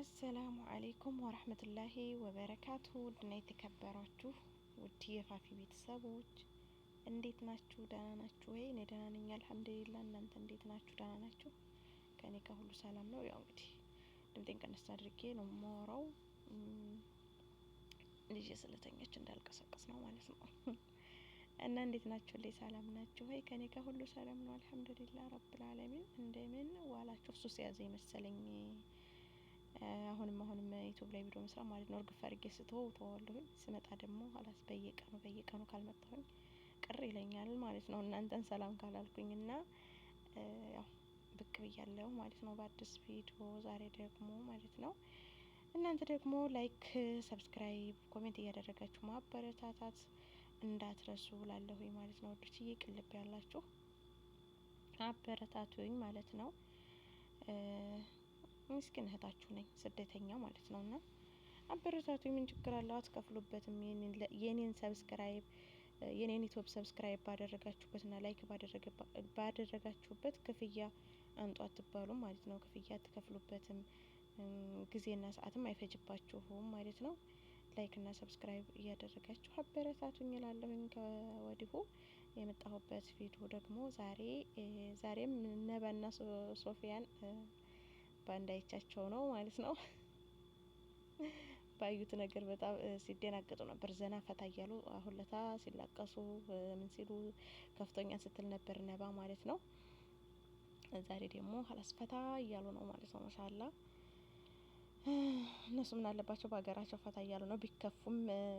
አሰላሙ አለይኩም ወራህመቱላሂ ወበረካቱ። ድና የተከበራችሁ ውድ የፋፊ ቤተሰቦች እንዴት ናችሁ? ደህና ናችሁ ወይ? እኔ ደህና ነኝ አልሐምዱሊላህ። እናንተ እንዴት ናችሁ? ደህና ናችሁ? ከኔ ጋር ሁሉ ሰላም ነው። ያው እንግዲህ ድምጤን ቀነስ አድርጌ ነው የማወራው፣ ልጄ ስለተኛች እንዳልቀሰቀስ ነው ማለት ነው። እና እንዴት ናችሁ? ሰላም ናችሁ ወይ? ከኔ ጋር ሁሉ ሰላም ነው አልሐምዱሊላህ ረብል ዓለሚን። እንደምን ዋላችሁ? ሱስ ያዘኝ መሰለኝ። አሁንም ዩቲዩብ ላይ ቪዲዮ መስራት ማለት ነው እርግፍ አድርጌ ተወዋለሁ። ስመጣ ደግሞ ኋላስ በየቀኑ ካልመጣሁኝ ቅር ይለኛል ማለት ነው፣ እናንተን ሰላም ካላልኩኝና ያው ብቅ ብያለሁ ማለት ነው በአዲስ ቪዲዮ ዛሬ ደግሞ ማለት ነው። እናንተ ደግሞ ላይክ፣ ሰብስክራይብ፣ ኮሜንት እያደረጋችሁ ማበረታታት እንዳትረሱ ላለሁኝ ማለት ነው። ወዶችዬ ቅልብ ያላችሁ አበረታቱኝ ማለት ነው። ምስኪን እህታችሁ ነኝ ስደተኛ ማለት ነውና አበረታቱኝ። ምን ችግር አለው? አትከፍሉበትም። የኔን ሰብስክራይብ የኔን ዩቲዩብ ሰብስክራይብ ባደረጋችሁበትና ላይክ ባደረጋችሁበት ክፍያ አንጧ አትባሉም ማለት ነው። ክፍያ አትከፍሉበትም፣ ጊዜና ሰዓትም አይፈጅባችሁም ማለት ነው። ላይክ እና ሰብስክራይብ እያደረጋችሁ አበረታቱኝ እላለሁኝ። ከወዲሁ የመጣሁበት ቪዲዮ ደግሞ ዛሬም ነባና ሶፊያን ባንዳይቻቸው ነው ማለት ነው። ባዩት ነገር በጣም ሲደናገጡ ነበር፣ ዘና ፈታ እያሉ አሁን ለታ ሲላቀሱ ምን ሲሉ ከፍቶኛ ስትል ነበር ነባ ማለት ነው። ዛሬ ደግሞ ሀላስ ፈታ እያሉ ነው ማለት ነው። ማሻአላ እነሱ ምን አለባቸው በሀገራቸው ፈታ እያሉ ነው፣ ቢከፉም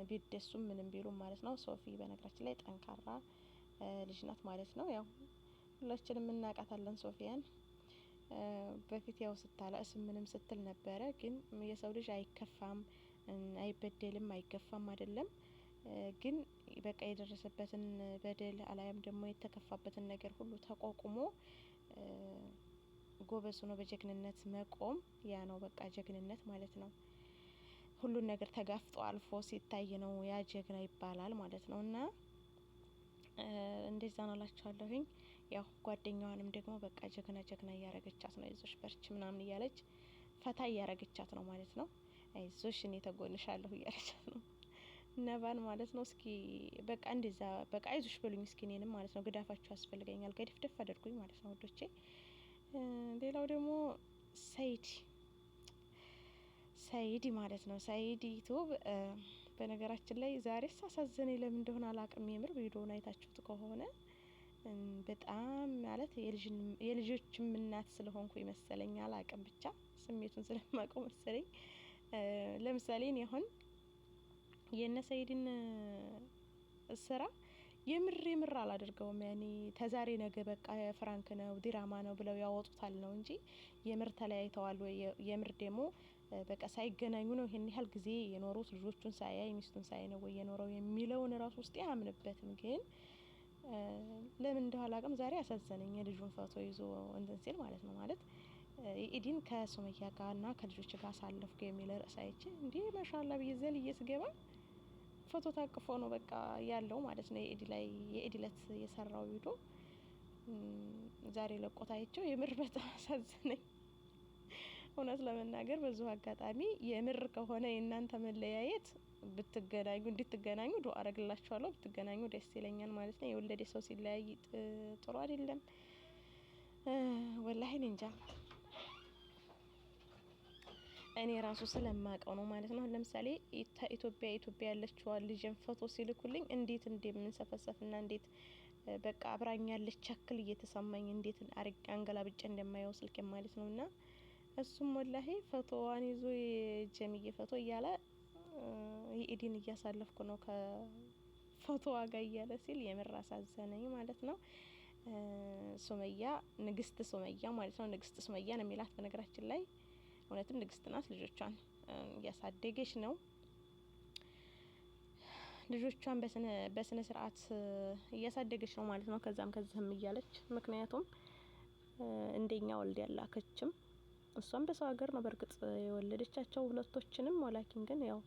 ቢደሱም ምንም ቢሉም ማለት ነው። ሶፊ በነገራችን ላይ ጠንካራ ልጅ ናት ማለት ነው። ያው ሁላችንም እናውቃታለን ሶፊያን። በፊት ያው ስታለቅስ ምንም ስትል ነበረ፣ ግን የሰው ልጅ አይከፋም፣ አይበደልም፣ አይገፋም አይደለም። ግን በቃ የደረሰበትን በደል አላያም ደግሞ የተከፋበትን ነገር ሁሉ ተቋቁሞ ጎበዝ ሆኖ በጀግንነት መቆም፣ ያ ነው በቃ ጀግንነት ማለት ነው። ሁሉን ነገር ተጋፍጦ አልፎ ሲታይ ነው ያ ጀግና ይባላል ማለት ነው። እና እንደዛ ነው እላችኋለሁኝ። ያው ጓደኛዋንም ደግሞ በቃ ጀግና እያረገቻት ነው። አይዞሽ በርቺ ምናምን እያለች ፈታ እያረገቻት ነው ማለት ነው። አይዞሽ እኔ ተጎንሻለሁ እያለቻት ነው ነባን ማለት ነው። እስኪ በቃ እንደዛ በቃ አይዞሽ በሉኝ እስኪ እኔንም ማለት ነው። ግዳፋችሁ ያስፈልገኛል፣ ገድፍደፍ አድርጉኝ ማለት ነው ወዶቼ። ሌላው ደግሞ ሰይድ ማለት ነው። ሰይድ ዩቲዩብ በነገራችን ላይ ዛሬ አሳዘነኝ። ለምን እንደሆነ አላቅም። የምር ቪዲዮውን አይታችሁት ከሆነ በጣም ማለት የልጆችም እናት ስለሆንኩ ይመሰለኝ፣ አላቅም ብቻ ስሜቱን ስለማቀው መሰለኝ። ለምሳሌ እኔ አሁን የነ ሰይድን ስራ የምር አላደርገውም። ያኔ ተዛሬ ነገ በቃ ፍራንክ ነው ዲራማ ነው ብለው ያወጡታል ነው እንጂ የምር ተለያይተዋል ወይ የምር ደግሞ በቃ ሳይገናኙ ነው ይሄን ያህል ጊዜ የኖሩት ልጆቹን ሳያይ ሚስቱን ሳያይ ነው ወይ የኖረው የሚለውን ራሱ ውስጥ ያምንበትም። ግን ለምን እንደሆነ አላውቅም ዛሬ አሳዘነኝ። የልጁን ፎቶ ይዞ እንትን ሲል ማለት ነው። ማለት ኢዲን ከሱመያ ጋርና ከልጆች ጋር አሳለፍኩ የሚል ርዕስ አይቼ እንዴ ማሻአላ ብዬ ዘልዬ ስገባ ፎቶ ታቅፎ ነው በቃ ያለው ማለት ነው። የኢዲለት የሰራው ቪዲዮ ዛሬ ለቆታይቸው የምር በጣም አሳዘነኝ። እውነት ለመናገር በዚሁ አጋጣሚ የምር ከሆነ የእናንተ መለያየት እንድትገናኙ ዱአ አረግላችኋለሁ። ብትገናኙ ደስ ይለኛል ማለት ነው። የወለደ ሰው ሲለያይ ጥሩ አይደለም ወላሂ እንጃ። እኔ ራሱ ስለማቀው ነው ማለት ነው። ለምሳሌ ኢትዮጵያ ያለችው ልጅን ፎቶ ሲልኩልኝ እንዴት እንደምንሰፈሰፍና እንዴት በቃ አብራኛለች ቸክል እየተሰማኝ እንዴት አንገላብጬ እንደማየው ስልክ ማለት ነውና እሱም ወላሂ ፎቶዋን ይዞ የጀሚዬ ፎቶ እያለ የኢዲን እያሳለፍኩ ነው ከፎቶዋ ጋር እያለ ሲል የምር አሳዘነኝ ማለት ነው። ሱመያ ንግስት ሱመያ ማለት ነው። ንግስት ሱመያ ነው የሚላት በነገራችን ላይ እውነትም ንግስት ናት። ልጆቿን እያሳደገች ነው። ልጆቿን በስነ ስርዓት እያሳደገች ነው ማለት ነው። ከዛም እያለች ምክንያቱም እንደኛ ወልድ ያላከችም እሷም በሰው ሀገር ነው በርግጥ የወለደቻቸው ሁለቶችንም። ወላኪን ግን ያው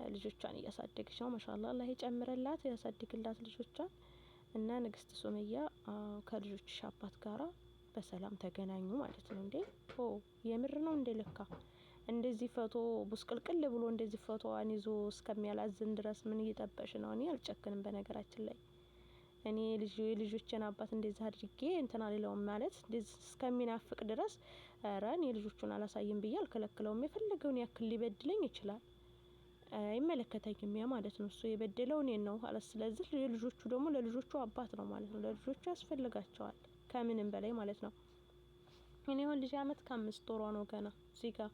ልጆቿን እያሳደገች ነው። ማሻአላ አላህ ይጨምረላት ያሳድግላት ልጆቿን። እና ንግስት ሱመያ ከልጆችሽ አባት ጋራ በሰላም ተገናኙ ማለት ነው። እንዴ የምር ነው እንደ ለካ እንደዚህ ፎቶ ቡስቅልቅል ብሎ እንደዚህ ፎቶዋን ይዞ እስከሚያላዝን ድረስ ምን እየጠበሽ ነው? እኔ አልጨክንም በነገራችን ላይ እኔ የልጆቼን አባት እንደዚህ አድርጌ እንትን አልለውም ማለት እንደዚህ እስከሚናፍቅ ድረስ ኧረ እኔ ልጆቹን አላሳይም ብዬ አልከለክለውም። የፈለገውን ያክል ሊበድለኝ ይችላል፣ አይመለከተኝም ያ ማለት ነው። እሱ የበደለው እኔን ነው ማለት። ስለዚህ የልጆቹ ደግሞ ለልጆቹ አባት ነው ማለት ነው። ለልጆቹ ያስፈልጋቸዋል ከምንም በላይ ማለት ነው። እኔ አሁን ልጅ አመት ከ5 ወሯ ነው ገና እዚህ ጋር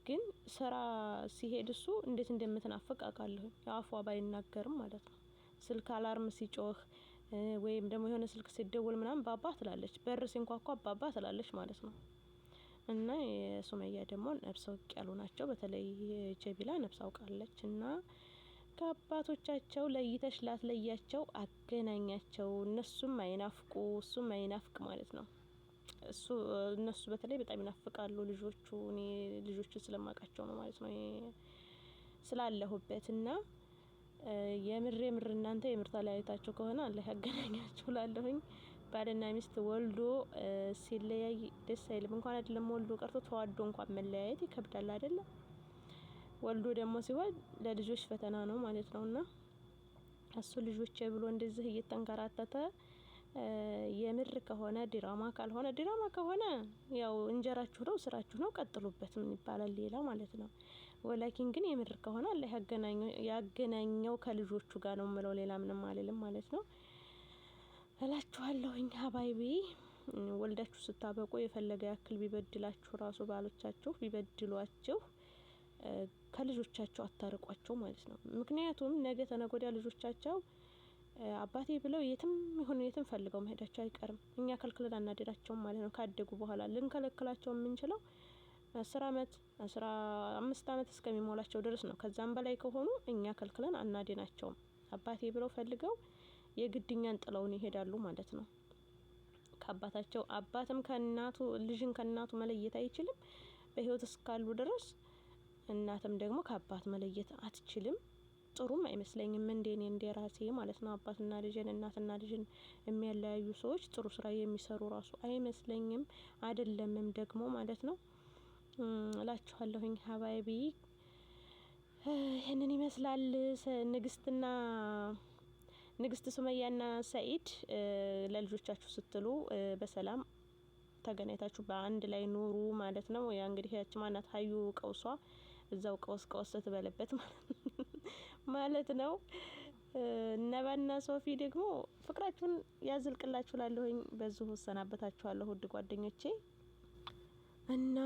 ግን ስራ ሲሄድ እሱ እንዴት እንደምትናፍቅ አውቃለሁ። አፏ ባይናገርም ማለት ነው። ስልክ አላርም ሲጮህ ወይም ደግሞ የሆነ ስልክ ሲደውል ምናምን ባባ ትላለች፣ በር ሲንኳኳ ባባ ትላለች ማለት ነው። እና የሱመያ ደግሞ ነፍሰ ወቅ ያሉ ናቸው። በተለይ ጀቢላ ነፍስ አውቃለች እና ከአባቶቻቸው ለይተሽ ላትለያቸው አገናኛቸው። እነሱም አይናፍቁ እሱም አይናፍቅ ማለት ነው። እነሱ በተለይ በጣም ይናፍቃሉ ልጆቹ። እኔ ልጆቹን ስለማውቃቸው ነው ማለት ነው ስላለሁበት እና የምር እናንተ የምር ተለያይታችሁ ከሆነ አላህ ያገናኛችሁ ላለሁኝ። ባልና ሚስት ወልዶ ሲለያይ ደስ አይልም። እንኳን አይደለም ወልዶ ቀርቶ ተዋዶ እንኳን መለያየት ይከብዳል አይደለ? ወልዶ ደግሞ ሲሆን ለልጆች ፈተና ነው ማለት ነውና እሱ ልጆቼ ብሎ እንደዚህ እየተንከራተተ የምር ከሆነ ድራማ ካልሆነ ድራማ ከሆነ ያው እንጀራችሁ ነው ስራችሁ ነው ቀጥሉበት፣ ምን ይባላል ሌላ ማለት ነው። ወላኪን ግን የምር ከሆነ አላህ ያገናኘው ከልጆቹ ጋር ነው የምለው፣ ሌላ ምንም አልልም ማለት ነው እላችኋለሁኝ። ሀባይቢ ወልዳችሁ ስታበቁ የፈለገ ያክል ቢበድላችሁ ራሱ ባሎቻችሁ ቢበድሏችሁ ከልጆቻቸው አታርቋቸው ማለት ነው። ምክንያቱም ነገ ተነገ ወዲያ ልጆቻቸው አባቴ ብለው የትም ይሁን የትም ፈልገው መሄዳቸው አይቀርም። እኛ ከልክለን አናድራቸውም ማለት ነው። ካደጉ በኋላ ልንከለክላቸው የምንችለው 10 አመት 15 አመት እስከሚሞላቸው ድረስ ነው። ከዛም በላይ ከሆኑ እኛ ከልክለን አናድናቸውም። አባቴ ብለው ፈልገው የግድኛን ጥለውን ይሄዳሉ ማለት ነው። ከአባታቸው አባትም ከእናቱ ልጅን ከእናቱ መለየት አይችልም በህይወት እስካሉ ድረስ። እናትም ደግሞ ከአባት መለየት አትችልም። ጥሩም አይመስለኝም እንደኔ እንደራሴ ማለት ነው። አባትና ልጅን እናትና ልጅን የሚያለያዩ ሰዎች ጥሩ ስራ የሚሰሩ ራሱ አይመስለኝም፣ አይደለምም ደግሞ ማለት ነው እላችኋለሁኝ ሀባይቢ። ይሄንን ይመስላል። ንግስት ሱመያና ሰኢድ ለልጆቻችሁ ስትሉ በሰላም ተገናኝታችሁ በአንድ ላይ ኑሩ ማለት ነው። ያ እንግዲህ ያቺ ማናት ሀዩ ቀውሷ እዛው ቀውስ ትበለበት ማለት ነው። ነባና ሶፊ ደግሞ ፍቅራችሁን ያዝልቅላችሁ ላለሁኝ በዚሁ እሰናበታችኋለሁ ውድ ጓደኞቼ። እና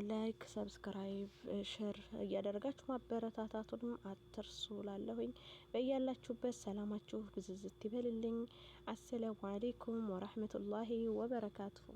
ላይክ፣ ሰብስክራይብ፣ ሼር እያደረጋችሁ ማበረታታቱንም አትርሱ ላለሁኝ። በያላችሁበት ሰላማችሁ ብዝዝት ይበልልኝ። አሰላሙ አለይኩም ወራህመቱላሂ ወበረካቱሁ።